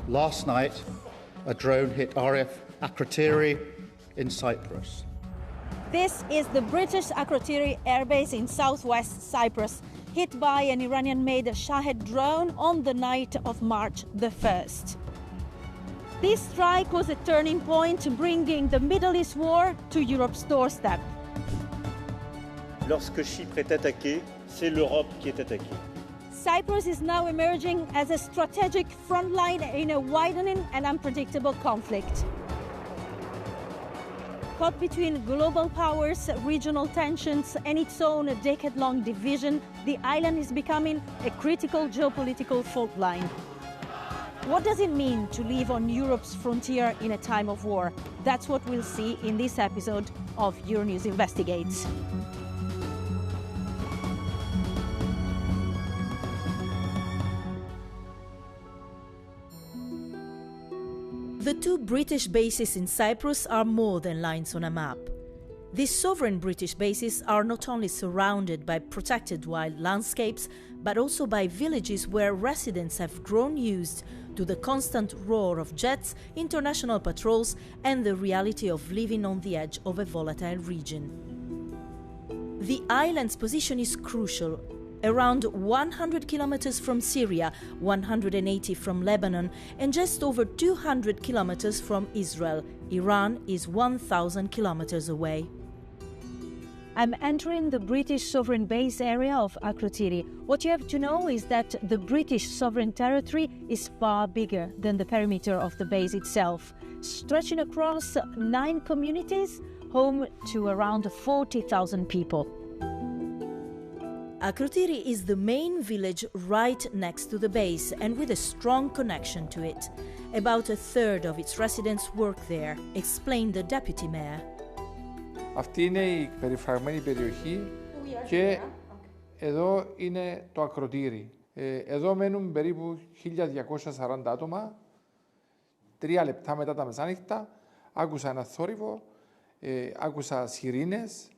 Last night, a drone hit RAF Akrotiri in Cyprus. This is the British Akrotiri airbase in southwest Cyprus, hit by an Iranian-made Shahed drone on the night of March the 1st. This strike was a turning point, bringing the Middle East war to Europe's doorstep. Lorsque Chypre est attaqué, c'est l'Europe qui est attaquée. Cyprus is now emerging as a strategic front line in a widening and unpredictable conflict. Caught between global powers, regional tensions, and its own decade-long division, the island is becoming a critical geopolitical fault line. What does it mean to live on Europe's frontier in a time of war? That's what we'll see in this episode of Euronews Investigates. The two British bases in Cyprus are more than lines on a map. These sovereign British bases are not only surrounded by protected wild landscapes, but also by villages where residents have grown used to the constant roar of jets, international patrols, and the reality of living on the edge of a volatile region. The island's position is crucial. Around 100 kilometers from Syria, 180 from Lebanon, and just over 200 kilometers from Israel. Iran is 1,000 kilometers away. I'm entering the British sovereign base area of Akrotiri. What you have to know is that the British sovereign territory is far bigger than the perimeter of the base itself, stretching across 9 communities, home to around 40,000 people. Akrotiri is the main village right next to the base and with a strong connection to it. About a third of its residents work there, explained the deputy mayor. Αυτή είναι η περιφραγμένη περιοχή και εδώ είναι το Ακροτήρι. Εδώ μένουν περίπου 1.240 άτομα. 3 λεπτά μετά τα μεσάνυχτα άκουσα ένα θόρυβο, άκουσα σιρήνες.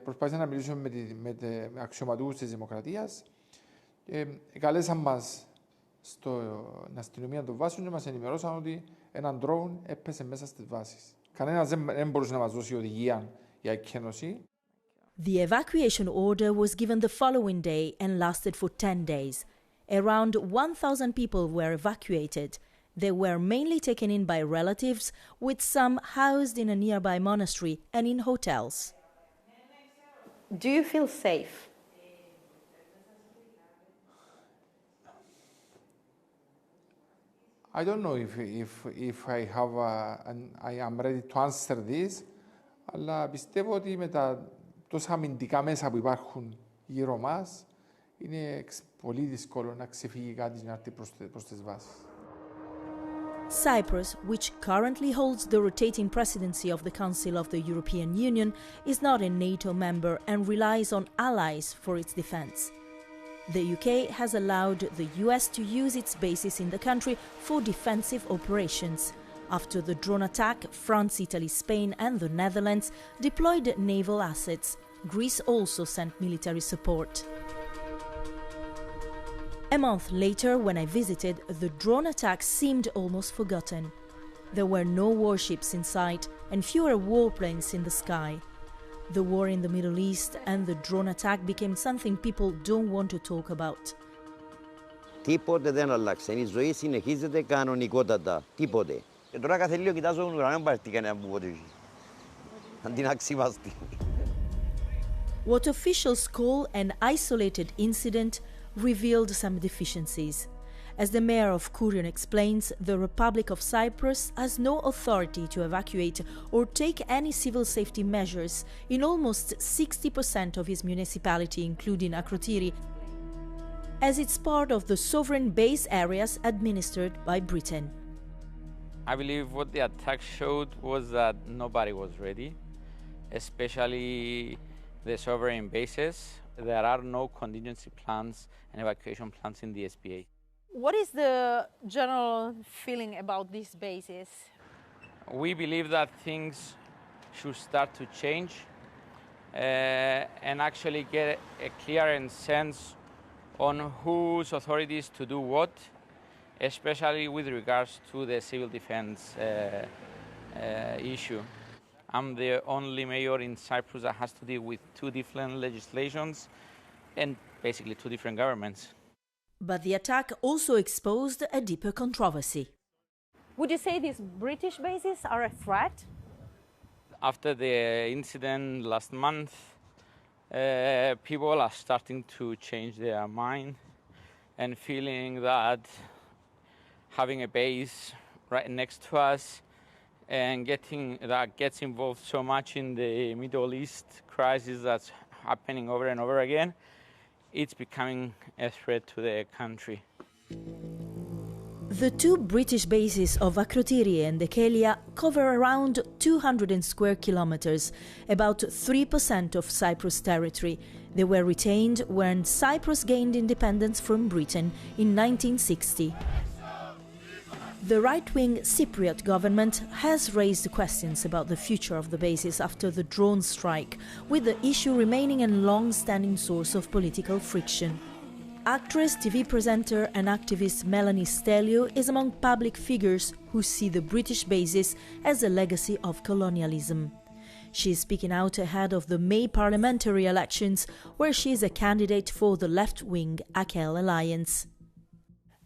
Προσπάθησα να μιλήσουμε με αξιωματούχους της Δημοκρατίας. Καλέσαν μας στην αστυνομία των βάσεων και μας ενημερώσαν ότι έναν drone έπεσε μέσα στις βάσεις. Κανένας δεν μπορούσε να μας δώσει οδηγία για εκκένωση. The evacuation order was given the following day and lasted for 10 days. Around 1,000 people were evacuated. They were mainly taken in by relatives, with some housed in a nearby monastery and in hotels. Do you feel safe? I don't know if I am ready to answer this, αλλά πιστεύω ότι με τα τόσα αμυντικά μέσα που υπάρχουν γύρω μας είναι πολύ δύσκολο να ξεφύγει κάτι να έρθει προς τις βάσεις. Cyprus, which currently holds the rotating presidency of the Council of the European Union, is not a NATO member and relies on allies for its defense. The UK has allowed the US to use its bases in the country for defensive operations. After the drone attack, France, Italy, Spain and the Netherlands deployed naval assets. Greece also sent military support. A month later, when I visited, the drone attack seemed almost forgotten. There were no warships in sight and fewer warplanes in the sky. The war in the Middle East and the drone attack became something people don't want to talk about. Τίποτε δεν αλλάξε. Η ζωή συνεχίζεται κανονικότατα. Τίποτε. Και τώρα κάθε λίγο κοιτάζω τον ουρανό, πάρτι κανένα που ποτέ. Αντί να ξυμαστεί. What officials call an isolated incident revealed some deficiencies. As the mayor of Kurion explains, the Republic of Cyprus has no authority to evacuate or take any civil safety measures in almost 60% of his municipality, including Akrotiri, as it's part of the sovereign base areas administered by Britain. I believe what the attack showed was that nobody was ready, especially the sovereign bases. There are no contingency plans and evacuation plans in the SPA. What is the general feeling about these bases? We believe that things should start to change and actually get a clearer sense on whose authorities to do what especially with regards to the civil defense issue. I'm the only mayor in Cyprus that has to deal with two different legislations and basically two different governments. But the attack also exposed a deeper controversy. Would you say these British bases are a threat? After the incident last month, people are starting to change their mind and feeling that having a base right next to us and that gets involved so much in the Middle East crisis that's happening over and over again, it's becoming a threat to the country. The two British bases of Akrotiri and Dekelia cover around 200 square kilometers, about 3% of Cyprus' territory. They were retained when Cyprus gained independence from Britain in 1960. The right-wing Cypriot government has raised questions about the future of the bases after the drone strike, with the issue remaining a long-standing source of political friction. Actress, TV presenter and activist Melanie Stelio is among public figures who see the British bases as a legacy of colonialism. She is speaking out ahead of the May parliamentary elections, where she is a candidate for the left-wing AKEL alliance.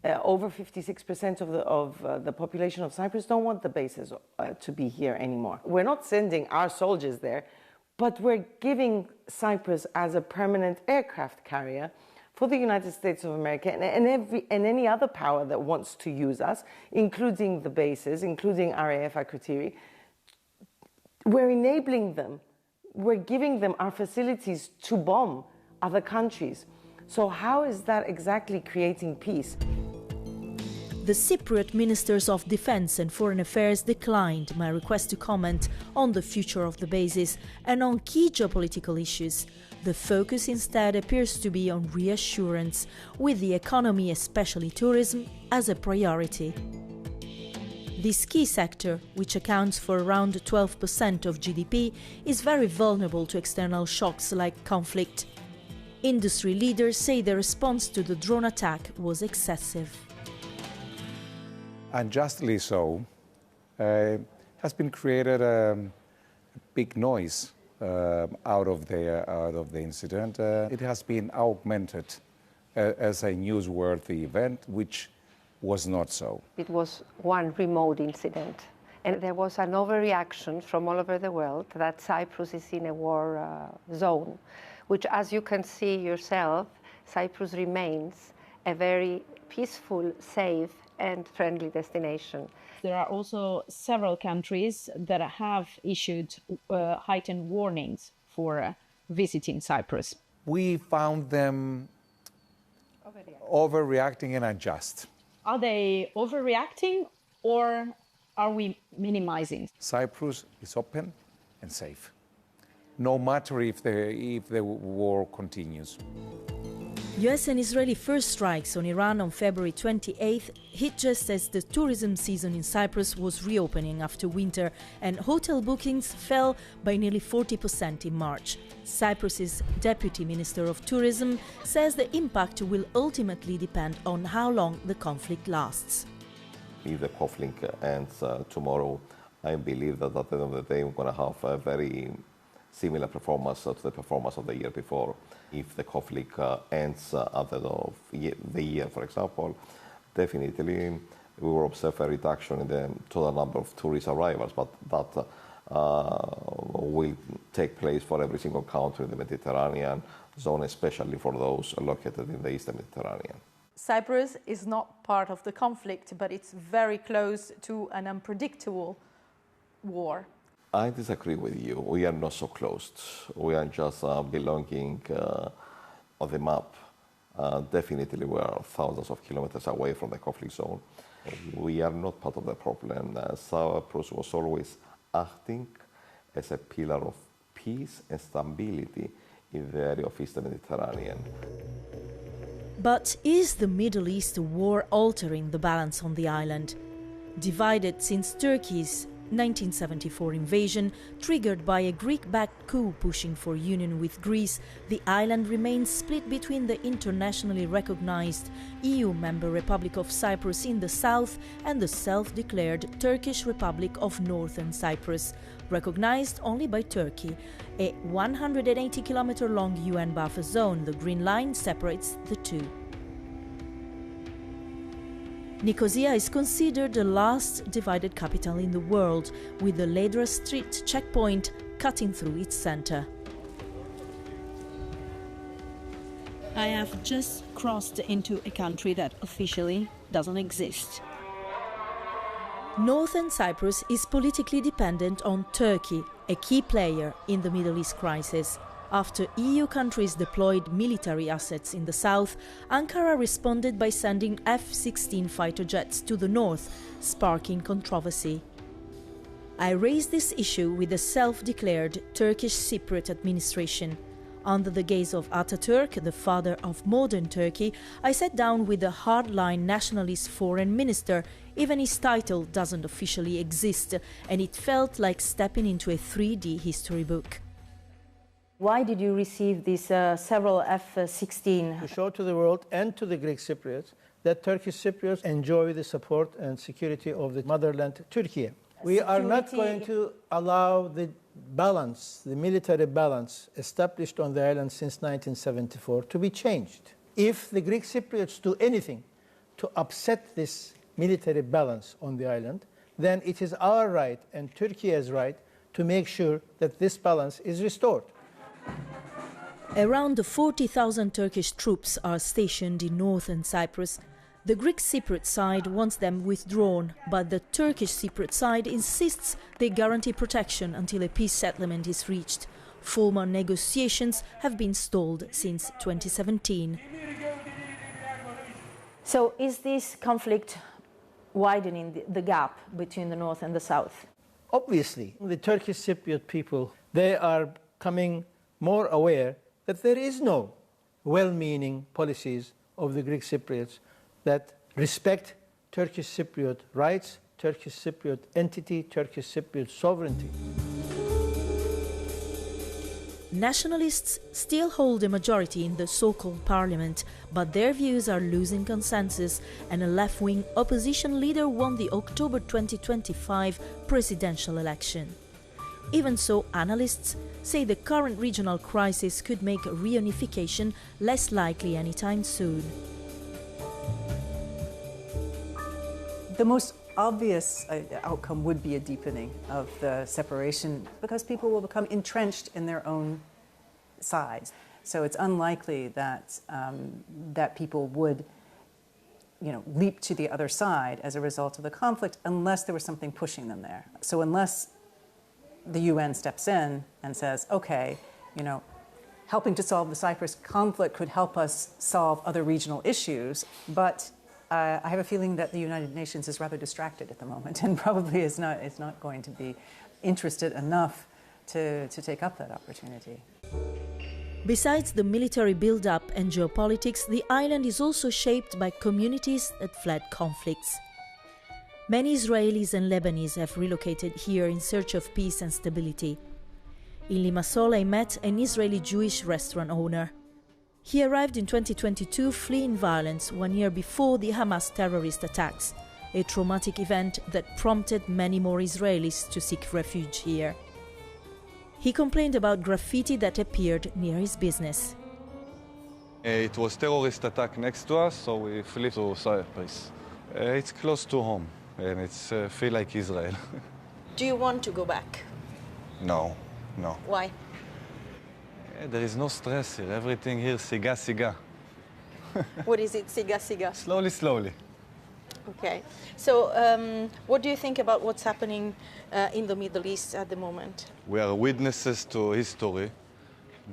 Over 56% of the population of Cyprus don't want the bases to be here anymore. We're not sending our soldiers there, but we're giving Cyprus as a permanent aircraft carrier for the United States of America and any other power that wants to use us, including the bases, including RAF Akrotiri. We're enabling them. We're giving them our facilities to bomb other countries. So how is that exactly creating peace? The Cypriot Ministers of Defense and Foreign Affairs declined my request to comment on the future of the bases and on key geopolitical issues. The focus instead appears to be on reassurance, with the economy, especially tourism, as a priority. This key sector, which accounts for around 12% of GDP, is very vulnerable to external shocks like conflict. Industry leaders say the response to the drone attack was excessive. Unjustly so, has been created a big noise out of the incident. It has been augmented as a newsworthy event, which was not so. It was one remote incident, and there was an overreaction from all over the world that Cyprus is in a war zone, which, as you can see yourself, Cyprus remains a very peaceful, safe, and friendly destination. There are also several countries that have issued heightened warnings for visiting Cyprus. We found them overreacting and unjust. Are they overreacting or are we minimizing? Cyprus is open and safe, no matter if the war continues. US and Israeli first strikes on Iran on February 28th hit just as the tourism season in Cyprus was reopening after winter, and hotel bookings fell by nearly 40% in March. Cyprus's Deputy Minister of Tourism says the impact will ultimately depend on how long the conflict lasts. If the conflict ends tomorrow, I believe that at the end of the day we're going to have a very similar performance to the performance of the year before. If the conflict ends at the end of the year, for example, definitely we will observe a reduction in the total number of tourist arrivals, but that will take place for every single country in the Mediterranean zone, especially for those located in the Eastern Mediterranean. Cyprus is not part of the conflict, but it's very close to an unpredictable war. I disagree with you. We are not so close. We are just belonging on the map. Definitely we are thousands of kilometers away from the conflict zone. We are not part of the problem. Cyprus was always acting as a pillar of peace and stability in the area of Eastern Mediterranean. But is the Middle East war altering the balance on the island? Divided since Turkey's 1974 invasion, triggered by a Greek-backed coup pushing for union with Greece, the island remains split between the internationally recognized EU member Republic of Cyprus in the south and the self-declared Turkish Republic of Northern Cyprus, recognized only by Turkey. A 180-kilometer-long UN buffer zone, the Green Line, separates the two. Nicosia is considered the last divided capital in the world, with the Ledra Street checkpoint cutting through its center. I have just crossed into a country that officially doesn't exist. Northern Cyprus is politically dependent on Turkey, a key player in the Middle East crisis. After EU countries deployed military assets in the south, Ankara responded by sending F-16 fighter jets to the north, sparking controversy. I raised this issue with the self-declared Turkish Cypriot administration. Under the gaze of Atatürk, the father of modern Turkey, I sat down with the hardline nationalist foreign minister. Even his title doesn't officially exist, and it felt like stepping into a 3D history book. Why did you receive these several F-16? To show to the world and to the Greek Cypriots that Turkish Cypriots enjoy the support and security of the motherland, Turkey. We are not going to allow the balance, the military balance established on the island since 1974 to be changed. If the Greek Cypriots do anything to upset this military balance on the island, then it is our right and Turkey's right to make sure that this balance is restored. Around 40,000 Turkish troops are stationed in northern Cyprus. The Greek Cypriot side wants them withdrawn, but the Turkish Cypriot side insists they guarantee protection until a peace settlement is reached. Formal negotiations have been stalled since 2017. So is this conflict widening the gap between the north and the south? Obviously, the Turkish Cypriot people, they are coming more aware that there is no well-meaning policies of the Greek Cypriots that respect Turkish Cypriot rights, Turkish Cypriot entity, Turkish Cypriot sovereignty. Nationalists still hold a majority in the so-called parliament, but their views are losing consensus, and a left-wing opposition leader won the October 2025 presidential election. Even so, analysts say the current regional crisis could make reunification less likely anytime soon. The most obvious outcome would be a deepening of the separation because people will become entrenched in their own sides. So it's unlikely that, that people would leap to the other side as a result of the conflict unless there was something pushing them there. So unless the UN steps in and says, okay, helping to solve the Cyprus conflict could help us solve other regional issues, but I have a feeling that the United Nations is rather distracted at the moment and probably is not going to be interested enough to take up that opportunity. Besides the military build-up and geopolitics, the island is also shaped by communities that fled conflicts. Many Israelis and Lebanese have relocated here in search of peace and stability. In Limassol, I met an Israeli Jewish restaurant owner. He arrived in 2022 fleeing violence 1 year before the Hamas terrorist attacks, a traumatic event that prompted many more Israelis to seek refuge here. He complained about graffiti that appeared near his business. It was terrorist attack next to us, so we flee to Cyprus. It's close to home, and it's feel like Israel. Do you want to go back? No. Why? There is no stress here. Everything here, siga, siga. What is it, siga, siga? Slowly. Okay. So what do you think about what's happening in the Middle East at the moment? We are witnesses to history.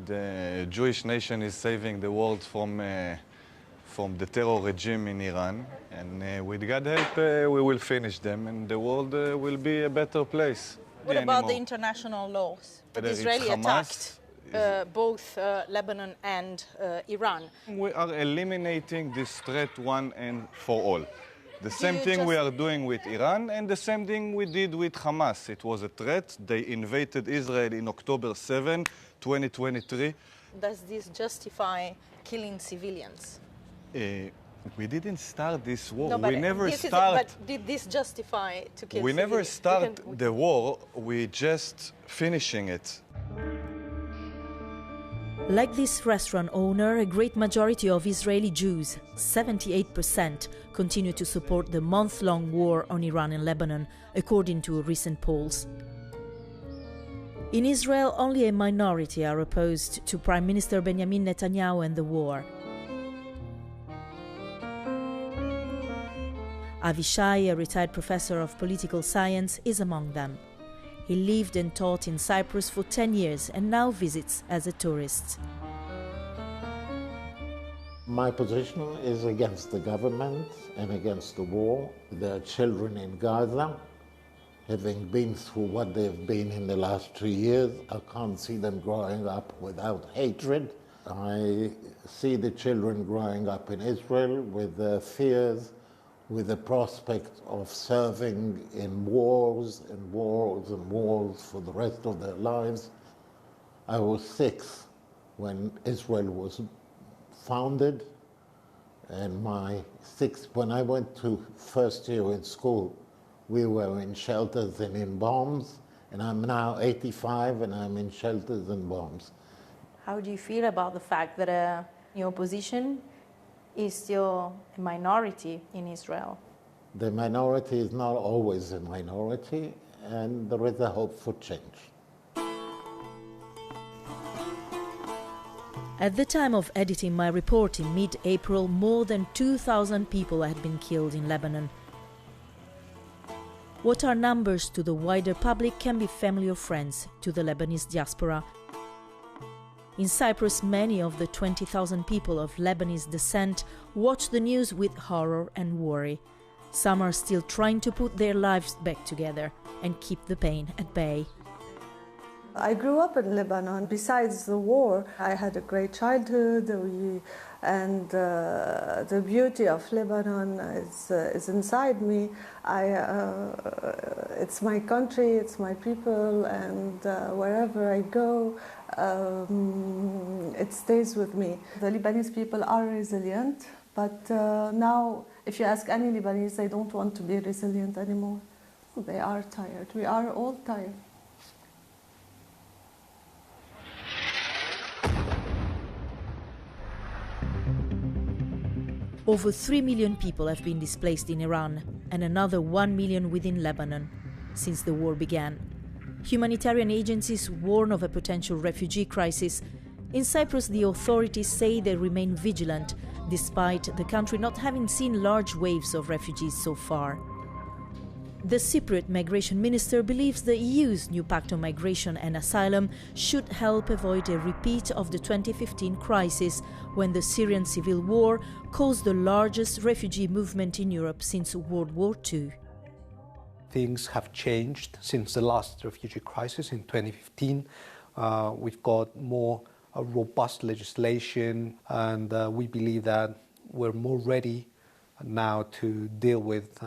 The Jewish nation is saving the world from the terror regime in Iran. And with God's help, we will finish them and the world will be a better place. What about the international laws? But Israeli attacked both Lebanon and Iran. We are eliminating this threat one and for all. The same thing we are doing with Iran, and the same thing we did with Hamas. It was a threat. They invaded Israel in October 7, 2023. Does this justify killing civilians? We didn't start this war. No, but we never but did this justify to kill We civilians? never start the war. We just finishing it. Like this restaurant owner, a great majority of Israeli Jews, 78%, continue to support the month-long war on Iran and Lebanon, according to recent polls. In Israel, only a minority are opposed to Prime Minister Benjamin Netanyahu and the war. Avishai, a retired professor of political science, is among them. He lived and taught in Cyprus for 10 years and now visits as a tourist. My position is against the government and against the war. There are children in Gaza, having been through what they've been in the last 2 years. I can't see them growing up without hatred. I see the children growing up in Israel with their fears, with the prospect of serving in wars and wars and wars for the rest of their lives. I was 6 when Israel was founded, and when I went to first year in school, we were in shelters and in bombs, and I'm now 85 and I'm in shelters and bombs. How do you feel about the fact that your opposition is still a minority in Israel? The minority is not always a minority, and there is a hope for change. At the time of editing my report in mid-April, more than 2,000 people had been killed in Lebanon. What are numbers to the wider public can be family or friends to the Lebanese diaspora. In Cyprus, many of the 20,000 people of Lebanese descent watch the news with horror and worry. Some are still trying to put their lives back together and keep the pain at bay. I grew up in Lebanon. Besides the war, I had a great childhood, and the beauty of Lebanon is inside me. It's my country, it's my people, and wherever I go, it stays with me. The Lebanese people are resilient, but now, if you ask any Lebanese, they don't want to be resilient anymore. They are tired. We are all tired. Over 3 million people have been displaced in Iran and another 1 million within Lebanon since the war began. Humanitarian agencies warn of a potential refugee crisis. In Cyprus, the authorities say they remain vigilant, despite the country not having seen large waves of refugees so far. The Cypriot migration minister believes the EU's new pact on migration and asylum should help avoid a repeat of the 2015 crisis, when the Syrian civil war caused the largest refugee movement in Europe since World War II. Things have changed since the last refugee crisis in 2015. We've got more robust legislation, and we believe that we're more ready now to deal with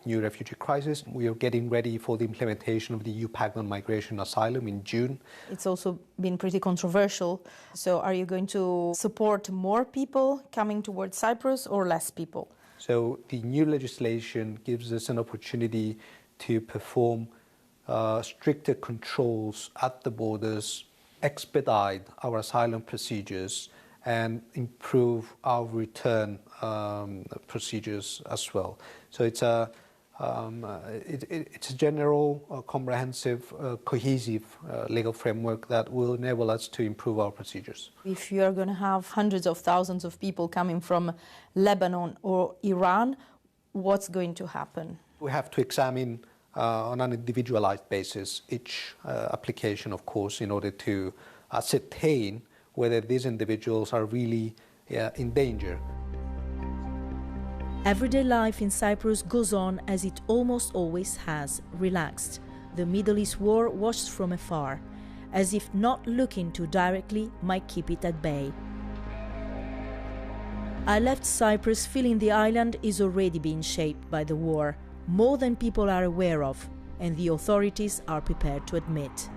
new refugee crisis. We are getting ready for the implementation of the EU Pact on Migration and Asylum in June. It's also been pretty controversial. So are you going to support more people coming towards Cyprus or less people? So the new legislation gives us an opportunity to perform stricter controls at the borders, expedite our asylum procedures, and improve our return procedures as well. So it's a general, comprehensive, cohesive legal framework that will enable us to improve our procedures. If you are going to have hundreds of thousands of people coming from Lebanon or Iran, what's going to happen? We have to examine on an individualized basis each application, of course, in order to ascertain whether these individuals are really in danger. Everyday life in Cyprus goes on as it almost always has, relaxed. The Middle East war watched from afar, as if not looking too directly might keep it at bay. I left Cyprus feeling the island is already being shaped by the war, more than people are aware of, and the authorities are prepared to admit.